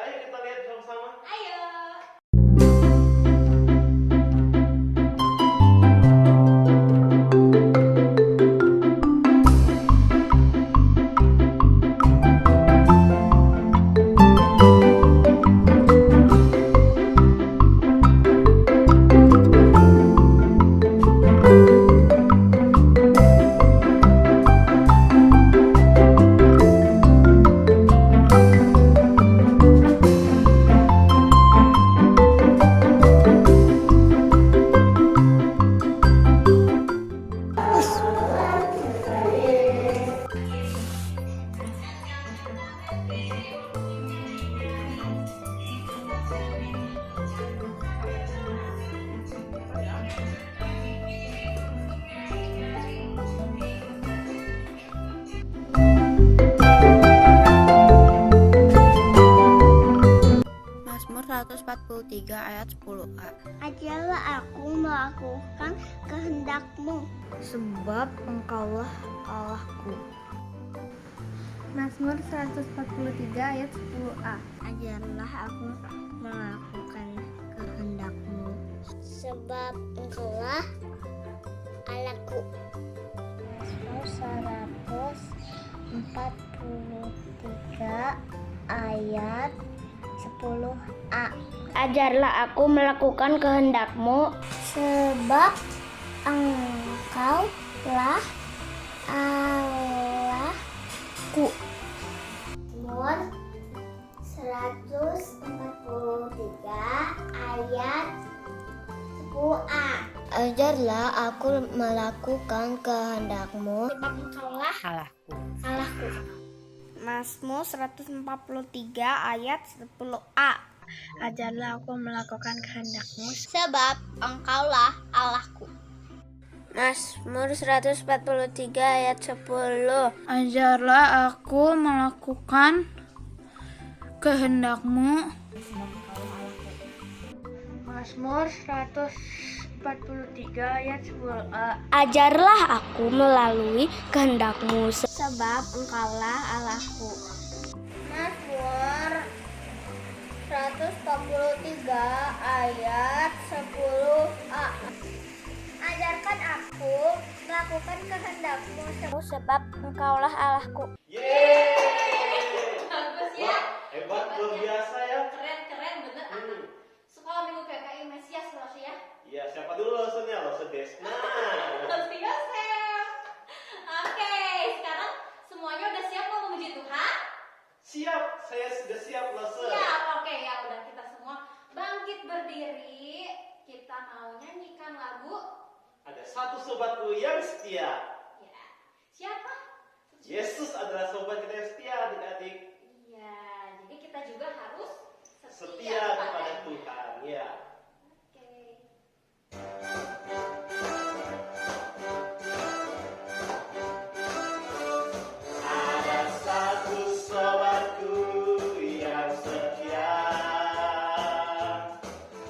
Ayo kita lihat sama-sama. Ayo. Mazmur 143 ayat 10a. Ajarlah aku melakukan kehendak-Mu, Sebab Engkaulah Allahku. Mazmur 143 ayat 10a. ajarlah aku melakukan kehendak-Mu, sebab Engkaulah Allahku. Mazmur 143 ayat 10a. Ajarlah aku melakukan kehendak-Mu, Sebab Engkaulah Allahku. Mazmur 143 ayat 10a. ajarlah aku melakukan kehendak-Mu, Sebab Engkaulah Allahku. Mazmur 143 ayat 10a. Ajarlah aku melakukan kehendak-Mu, Sebab Engkaulah Allahku. Mazmur 143 ayat 10. Ajarlah aku melakukan kehendak-Mu. Mazmur 143 ayat 10a. Ajarlah aku melalui kehendak-Mu, Sebab Engkaulah Allahku. Mazmur 143 ayat 10a. Ajarkan aku melakukan kehendak-Mu, sebab Engkaulah Allahku. Yeay. Bagus ya. Wah, hebat, luar biasa ya. Keren bener. Sekolah Minggu PKI Mesias loh ya. Iya, siapa dulu losennya? Losen Desna. Terus Yosef. Oke, sekarang semuanya udah siap mau memuji Tuhan? Siap, saya sudah siap losen. Siap. Oke, ya udah kita semua bangkit berdiri. Kita mau nyanyikan lagu. Ada satu sobatku yang setia. Ya. Siapa? Yesus adalah sobat kita yang setia, adik-adik. Iya, jadi kita juga harus Setia kepada Tuhan, ya. Oke. Ada satu sobatku yang setia,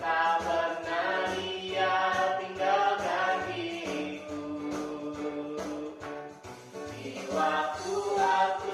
tak pernah dia tinggalkan diriku. Di waktu aku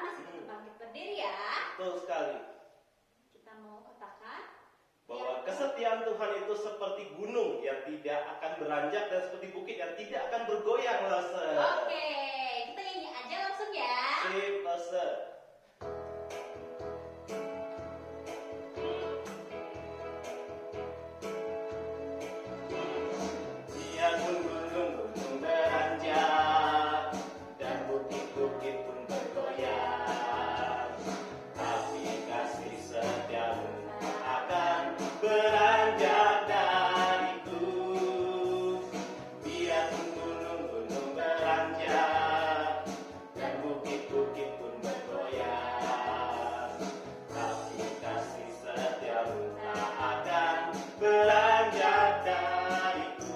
masih tetap bangkit berdiri ya. Betul sekali. Kita mau katakan Bahwa kesetiaan Tuhan itu seperti gunung yang tidak akan beranjak dan seperti bukit yang tidak akan bergoyang, Lose. Oke, kita nyanyi aja langsung ya. Sip, Lose. Biarpun gunung-gunung beranjak dan bukit-bukit pun bergoyang, tapi kasih setiamu tak akan beranjak dariku. Biarpun gunung-gunung beranjak dan bukit-bukit pun bergoyang, tapi kasih setiamu tak akan beranjak dariku.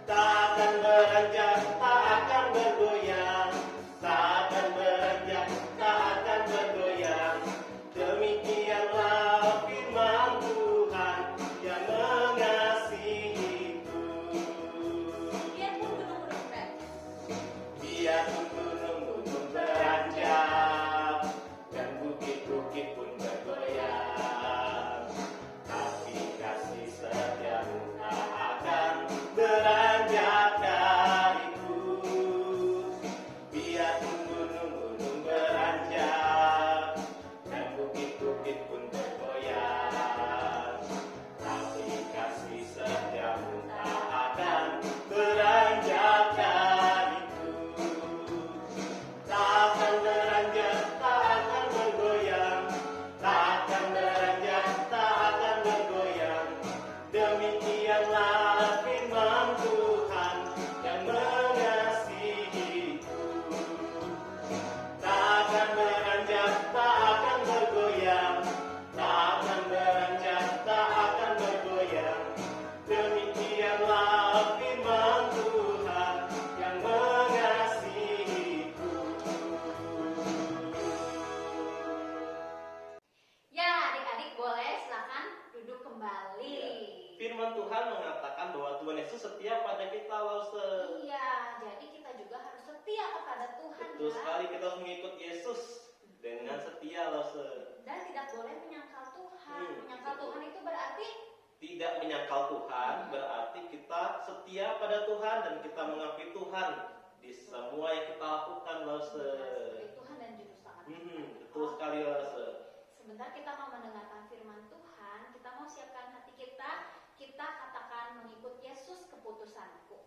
Tak akan beranjak, tak akan bergoyang, tak akan beranjak, tak akan bergoyang. Demikianlah firman Tuhan yang mengasihiku. Biarpun gunung-gunung beranjak. Biarpun gunung-gunung beranjak dan bukit-bukit pun bergoyang, tapi kasih setiamu tak akan beranjak dariku. Biarpun gunung-gunung beranjak dan bukit-bukit pun bergoyang, tapi kasih setiamu tak akan beranjak dariku. Tak akan beranjak, tak akan bergoyang, tak akan beranjak, tak akan bergoyang. Demikianlah firman Tuhan yang mengasihiku. Tak akan beranjak, tak akan bergoyang, tak akan beranjak, tak akan bergoyang. Demikianlah firman Tuhan yang mengasihiku. Ya, adik-adik boleh silakan duduk kembali. Firman Tuhan mengatakan bahwa Tuhan Yesus setia pada kita, Lause. Iya, jadi kita juga harus setia kepada Tuhan Betul ya. sekali, kita harus mengikut Yesus dengan setia, Lause. Dan tidak boleh menyangkal Tuhan. Hmm, Menyangkal betul. Tuhan itu berarti Tidak menyangkal Tuhan berarti kita setia pada Tuhan dan kita mengakui Tuhan di semua yang kita lakukan, Lause. sebagai Tuhan dan juru selamat. Betul sekali, Lause. Sebentar kita mau mendengarkan firman Tuhan, kita mau siapkan hati kita, kita katakan mengikut Yesus keputusanku.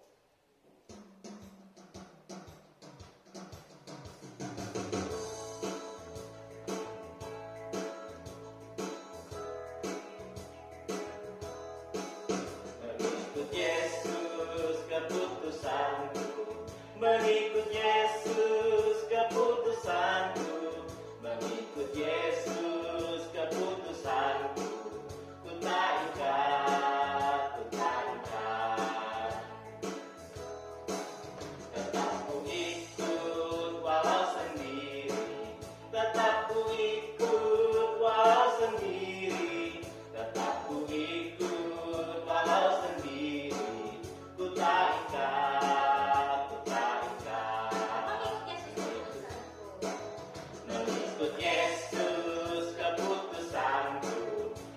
Mengikut Yesus keputusanku, mengikut Yesus keputusanku, mengikut Yesus keputusanku. Ku tak ikat, ku tak ikat. Tetap ku ikut walau sendiri, tetap ku ikut walau sendiri, tetap ku ikut walau sendiri. Ku tak ikat, ku tak ikat. Mengikut Yesus keputusanku.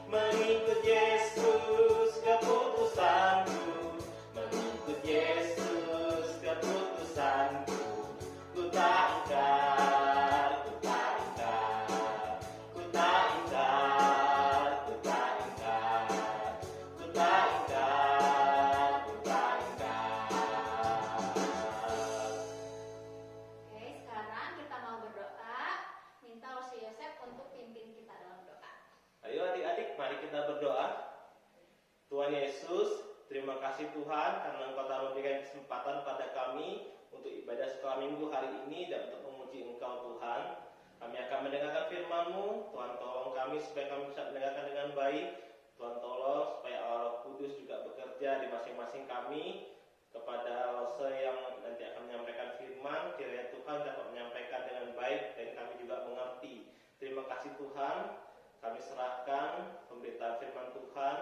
Mengikut Yesus keputusanku, mengikut Yesus keputusanku. Ku tak ikat, ku tak ikat, ku tak ikat, ku tak ikat, ku tak ikat, ku tak ikat. Oke, sekarang kita mau berdoa, minta Lose Yosef untuk pimpin kita dalam doa. Ayo adik-adik, mari kita berdoa. Tuhan Yesus, terima kasih Tuhan karena Engkau telah memberikan kesempatan pada kami untuk ibadah sekolah minggu hari ini dan untuk memuji Engkau Tuhan. Kami akan mendengarkan firman-Mu. Tuhan tolong kami supaya kami bisa mendengarkan dengan baik. Tuhan tolong supaya Allah Roh Kudus juga bekerja di masing-masing kami. Kepada Lose yang nanti akan menyampaikan firman, kiranya Tuhan dapat menyampaikan dengan baik dan kami juga mengerti. Terima kasih Tuhan. Kami serahkan pemberitaan firman Tuhan.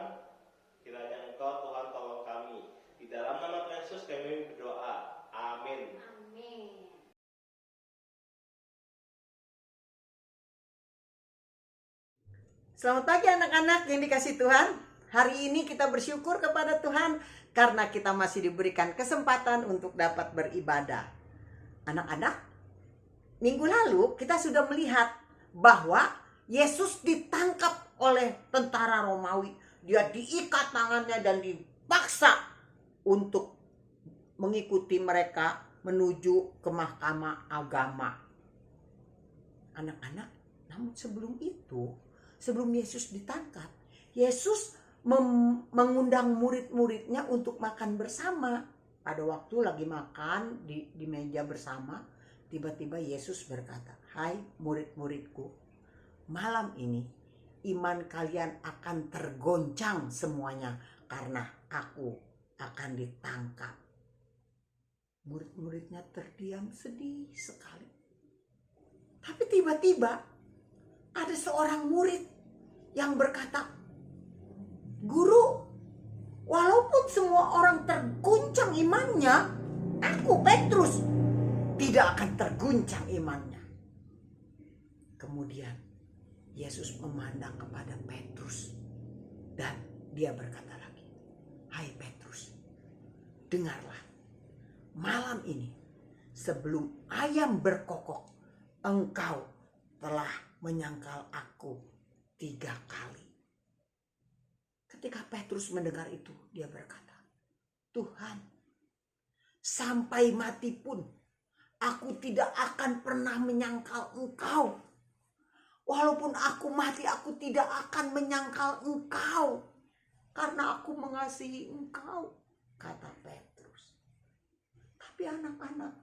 Kiranya Engkau Tuhan tolong kami. Di dalam nama Tuhan Yesus kami berdoa. Amin. Amin. Selamat pagi anak-anak yang dikasih Tuhan. Hari ini kita bersyukur kepada Tuhan karena kita masih diberikan kesempatan untuk dapat beribadah. Anak-anak, minggu lalu kita sudah melihat bahwa Yesus ditangkap oleh tentara Romawi. Dia diikat tangannya dan dipaksa untuk mengikuti mereka menuju ke mahkamah agama. Anak-anak, namun sebelum itu, sebelum Yesus ditangkap, Yesus mengundang murid-muridnya untuk makan bersama. Pada waktu lagi makan di meja bersama, tiba-tiba Yesus berkata, "Hai murid-muridku, malam ini iman kalian akan tergoncang semuanya karena aku akan ditangkap." Murid-muridnya terdiam sedih sekali. Tapi tiba-tiba ada seorang murid yang berkata, "Guru, walaupun semua orang terguncang imannya, aku Petrus tidak akan terguncang imannya." Kemudian Yesus memandang kepada Petrus dan dia berkata lagi, "Hai Petrus, dengarlah, malam ini sebelum ayam berkokok, engkau telah menyangkal aku 3 kali." Ketika Petrus mendengar itu, dia berkata, "Tuhan, sampai mati pun aku tidak akan pernah menyangkal engkau. Walaupun aku mati, aku tidak akan menyangkal engkau. Karena aku mengasihi engkau," kata Petrus. Tapi anak-anak,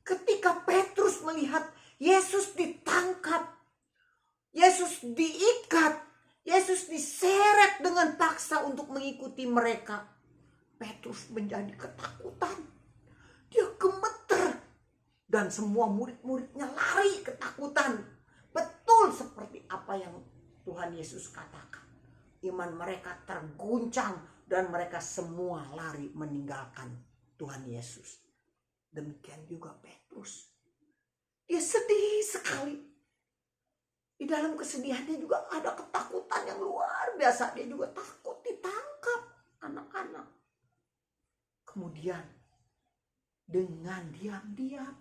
ketika Petrus melihat Yesus ditangkap, Yesus diikat, Yesus diseret dengan paksa untuk mengikuti mereka, Petrus menjadi ketakutan. Dia gemeter. Dan semua murid-muridnya lari ketakutan. Betul seperti apa yang Tuhan Yesus katakan. Iman mereka terguncang dan mereka semua lari meninggalkan Tuhan Yesus. Demikian juga Petrus. Dia sedih sekali. Di dalam kesedihannya juga ada ketakutan yang luar biasa. Dia juga takut ditangkap, anak-anak. Kemudian dengan diam-diam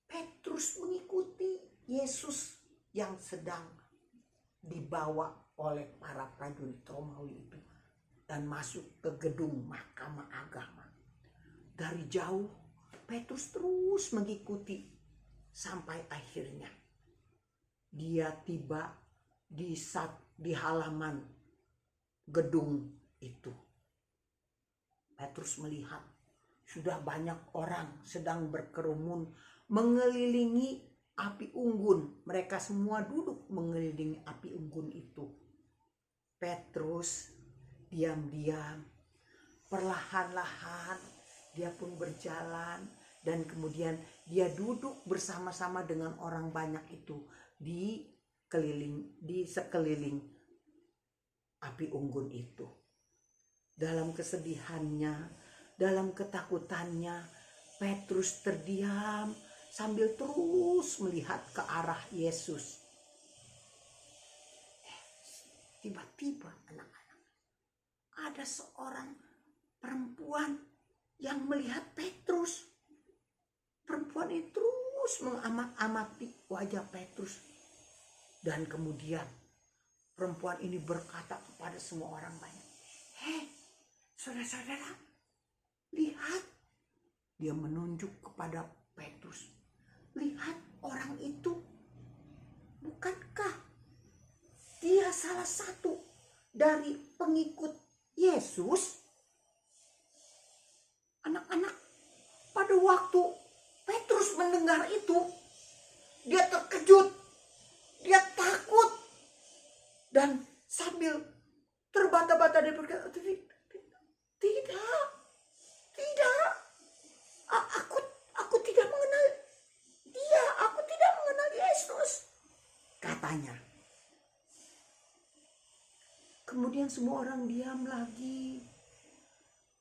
Petrus mengikuti Yesus yang sedang dibawa oleh para prajurit Romawi itu dan masuk ke gedung mahkamah agama. Dari jauh Petrus terus mengikuti sampai akhirnya dia tiba di halaman gedung itu. Petrus melihat sudah banyak orang sedang berkerumun mengelilingi api unggun. Mereka semua duduk mengelilingi api unggun itu. Petrus diam-diam, perlahan-lahan dia pun berjalan dan kemudian dia duduk bersama-sama dengan orang banyak itu di sekeliling api unggun itu. Dalam kesedihannya, dalam ketakutannya, Petrus terdiam sambil terus melihat ke arah Yesus. Tiba-tiba anak-anak, ada seorang perempuan yang melihat Petrus. Perempuan itu terus mengamat-amati wajah Petrus. Dan kemudian perempuan ini berkata kepada semua orang banyak, "Hei, saudara-saudara, lihat." Dia menunjuk kepada Petrus. "Lihat orang itu. Bukankah dia salah satu dari pengikut Yesus?" Anak-anak, pada waktu Petrus mendengar itu, dia terkejut, dia takut, dan sambil terbata-bata dia berkata, tidak, aku tidak mengenal dia, aku tidak mengenal Yesus," katanya. Kemudian semua orang diam lagi.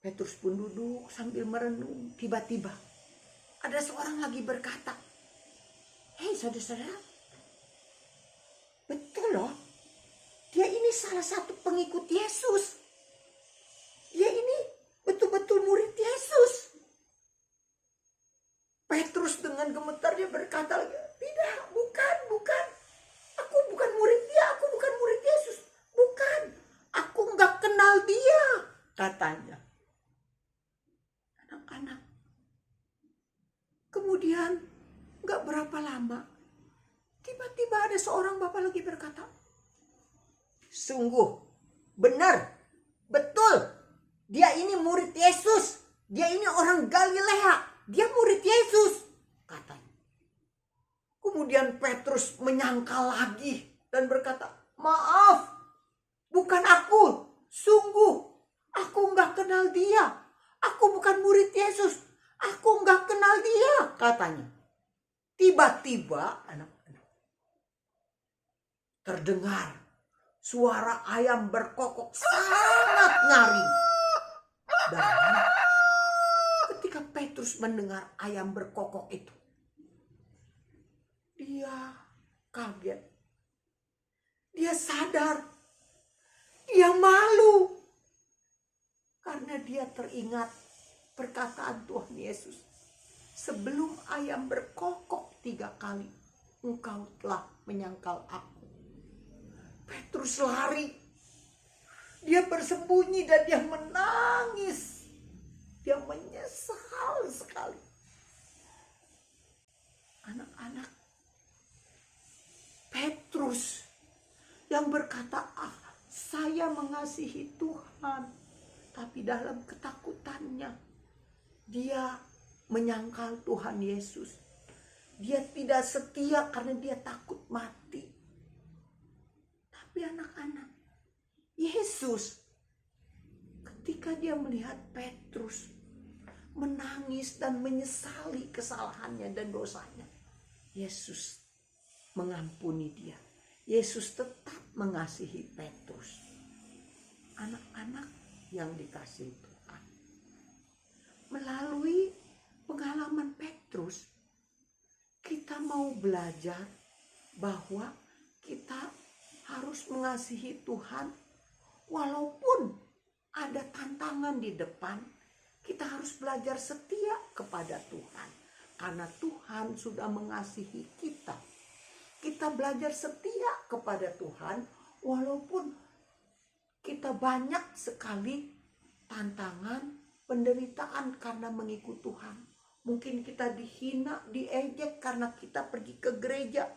Petrus pun duduk sambil merenung. Tiba-tiba ada seorang lagi berkata, "Hei saudara-saudara, betul loh, Dia ini salah satu pengikut Yesus. Dia ini betul-betul murid Yesus. Petrus dengan gemetar dia berkata lagi, tidak, bukan. Aku bukan murid dia, aku bukan murid Yesus. Bukan, aku nggak kenal dia, katanya. Anak-anak. Kemudian nggak berapa lama, tiba-tiba ada seorang bapak lagi berkata, sungguh, benar, betul, dia ini murid Yesus. Dia ini orang Galilea. Dia murid Yesus, katanya. Kemudian Petrus menyangkal lagi dan berkata, maaf, bukan aku. Sungguh, aku nggak kenal dia. Aku bukan murid Yesus. Aku nggak kenal dia, katanya. Tiba-tiba, anak-anak, terdengar suara ayam berkokok sangat nyaring. Dan ketika Petrus mendengar ayam berkokok itu, dia kaget. Dia sadar. Dia malu. Karena dia teringat perkataan Tuhan Yesus. Sebelum ayam berkokok 3 kali, engkau telah menyangkal aku. Petrus lari. Dia bersembunyi dan dia menangis. Dia menyesal sekali. Anak-anak, Petrus yang berkata, saya mengasihi Tuhan. Tapi dalam ketakutannya, dia menyangkal Tuhan Yesus. Dia tidak setia karena dia takut mati. Tapi anak-anak, Yesus ketika dia melihat Petrus menangis dan menyesali kesalahannya dan dosanya, Yesus mengampuni dia. Yesus tetap mengasihi Petrus. Anak-anak yang dikasihi Tuhan, melalui pengalaman Petrus, kita mau belajar bahwa kita harus mengasihi Tuhan walaupun ada tantangan di depan. Kita harus belajar setia kepada Tuhan karena Tuhan sudah mengasihi kita. Kita belajar setia kepada Tuhan walaupun kita banyak sekali tantangan, penderitaan karena mengikut Tuhan. Mungkin kita dihina, diejek karena kita pergi ke gereja.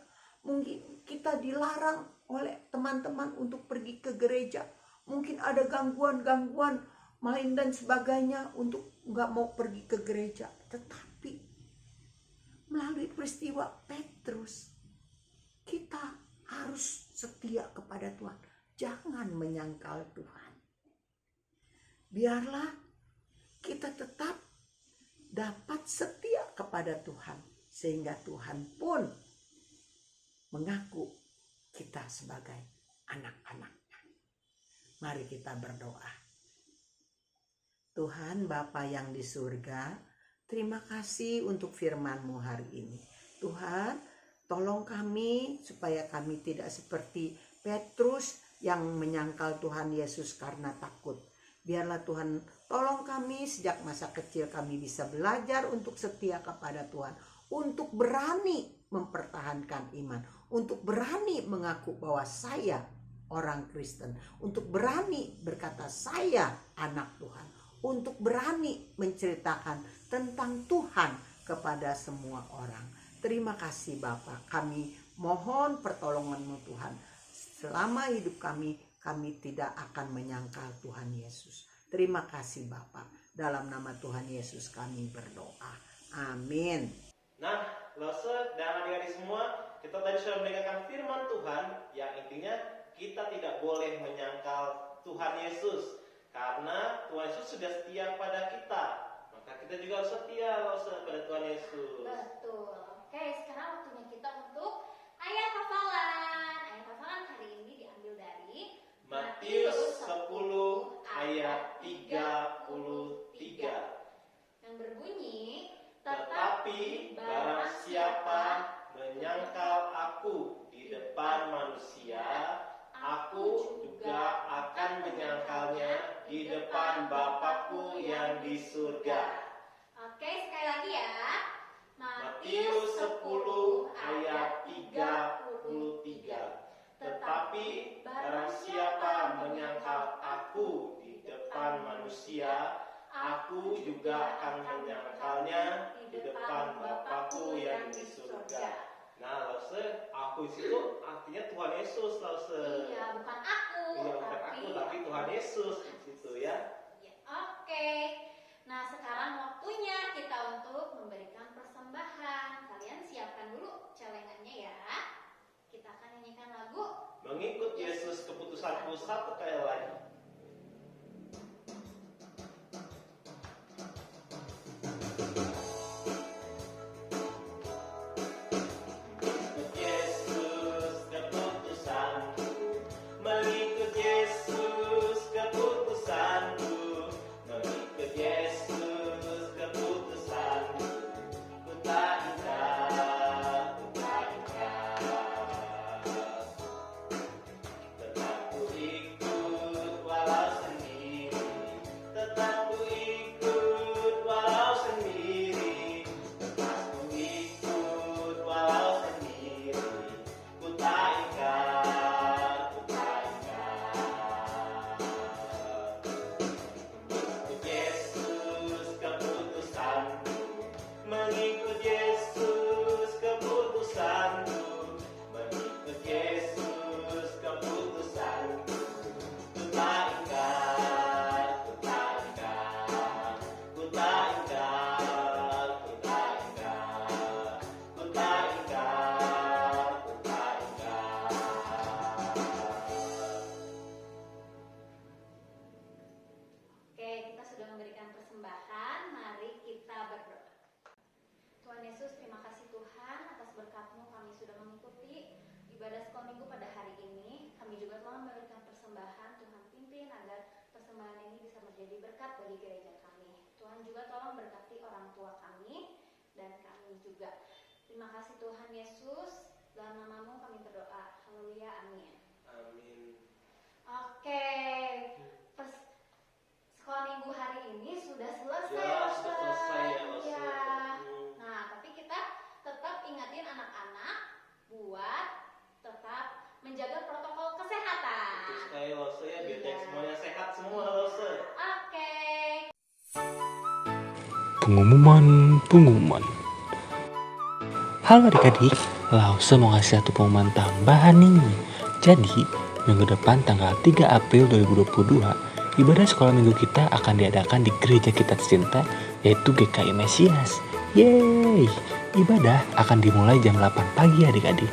Mungkin kita dilarang oleh teman-teman untuk pergi ke gereja. Mungkin ada gangguan-gangguan main dan sebagainya untuk nggak mau pergi ke gereja. Tetapi melalui peristiwa Petrus, kita harus setia kepada Tuhan. Jangan menyangkal Tuhan. Biarlah kita tetap dapat setia kepada Tuhan. Sehingga Tuhan pun mengaku kita sebagai anak-anaknya. Mari kita berdoa. Tuhan Bapa yang di surga, terima kasih untuk firman-Mu hari ini. Tuhan, tolong kami supaya kami tidak seperti Petrus yang menyangkal Tuhan Yesus karena takut. Biarlah Tuhan tolong kami sejak masa kecil kami bisa belajar untuk setia kepada Tuhan. Untuk berani mempertahankan iman. Untuk berani mengaku bahwa saya orang Kristen. Untuk berani berkata saya anak Tuhan. Untuk berani menceritakan tentang Tuhan kepada semua orang. Terima kasih Bapa. Kami mohon pertolongan-Mu Tuhan. Selama hidup kami tidak akan menyangkal Tuhan Yesus. Terima kasih Bapa. Dalam nama Tuhan Yesus kami berdoa. Amin. Nah, Lose dan adik-adik semua, kita tadi sudah mendengarkan firman Tuhan yang intinya kita tidak boleh menyangkal Tuhan Yesus. Karena Tuhan Yesus sudah setia pada kita. Maka kita juga harus setia Lose pada Tuhan Yesus. Betul. Oke, sekarang waktunya kita untuk ayat hafalan. Ayat hafalan hari ini diambil dari Matius 10 ayat 33 yang berbunyi, tetapi barang siapa menyangkal aku di depan manusia, aku juga akan menyangkalnya di depan Bapakku yang di surga. Oke, sekali lagi ya. Matius 10 ayat 33. Tetapi barang siapa menyangkal aku di depan manusia, aku juga akan menyangkalnya di depan Bapakku yang di surga. Nah, Lause, aku itu artinya Tuhan Yesus, Lause. Iya, bukan aku. Iya, bukan aku, tapi Tuhan Yesus di situ ya. Ya, oke. Nah, sekarang waktunya kita untuk memberikan persembahan. Kalian siapkan dulu celengannya ya. Kita akan nyanyikan lagu Mengikut Yesus keputusanku satu kali lagi. Mengikut Yesus keputusanku, mengikut Yesus keputusanku, ku tak ingkar, tetap ku ikut walau sendiri, tetap ku ikut walau sendiri, tetap ku ikut walau sendiri, ku tak ingkar. Mengikut Yesus keputusanku, mengikut Yesus keputusanku, ku tak ingkar, ku tak ingkar, ku tak ingkar, ku tak ingkar, ku tak ingkar, ku tak ingkar. Oke, kita sudah memberikan persembahan. Mari kita berdoa. Tuhan Yesus, terima kasih Tuhan atas berkat-Mu kami sudah mengikuti ibadah sekolah minggu pada hari ini. Kami juga telah memberikan persembahan. Tuhan pimpin agar persembahan ini bisa menjadi berkat bagi gereja kami. Tuhan juga tolong berkati orang tua kami dan kami juga. Terima kasih Tuhan Yesus. Dalam nama-Mu kami berdoa. Haleluya, amin. Amin. Oke, sekolah minggu hari ini sudah selesai. Ya, sudah selesai ya, Lause. Iya. Nah, tapi kita tetap ingatin anak-anak buat tetap menjaga protokol kesehatan. Terus kayak Lause ya, biar Iya. semuanya sehat semua Lause. Oke. Pengumuman. Halo adik-adik, Lause mau ngasih satu pengumuman tambahan nih. Jadi, minggu depan tanggal 3 April 2022, ibadah sekolah minggu kita akan diadakan di gereja kita tercinta, yaitu GKI Mesias. Yeay! Ibadah akan dimulai jam 8 pagi adik-adik.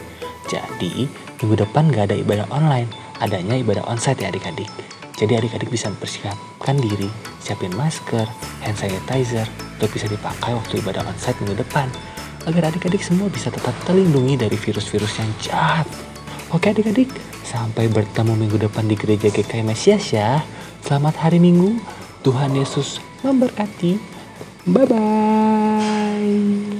Jadi, minggu depan gak ada ibadah online, adanya ibadah onsite ya adik-adik. Jadi adik-adik bisa mempersiapkan diri, siapin masker, hand sanitizer, untuk bisa dipakai waktu ibadah onsite minggu depan, agar adik-adik semua bisa tetap terlindungi dari virus-virus yang jahat. Oke adik-adik, sampai bertemu minggu depan di gereja GKI Mesias ya. Selamat hari Minggu, Tuhan Yesus memberkati. Bye-bye.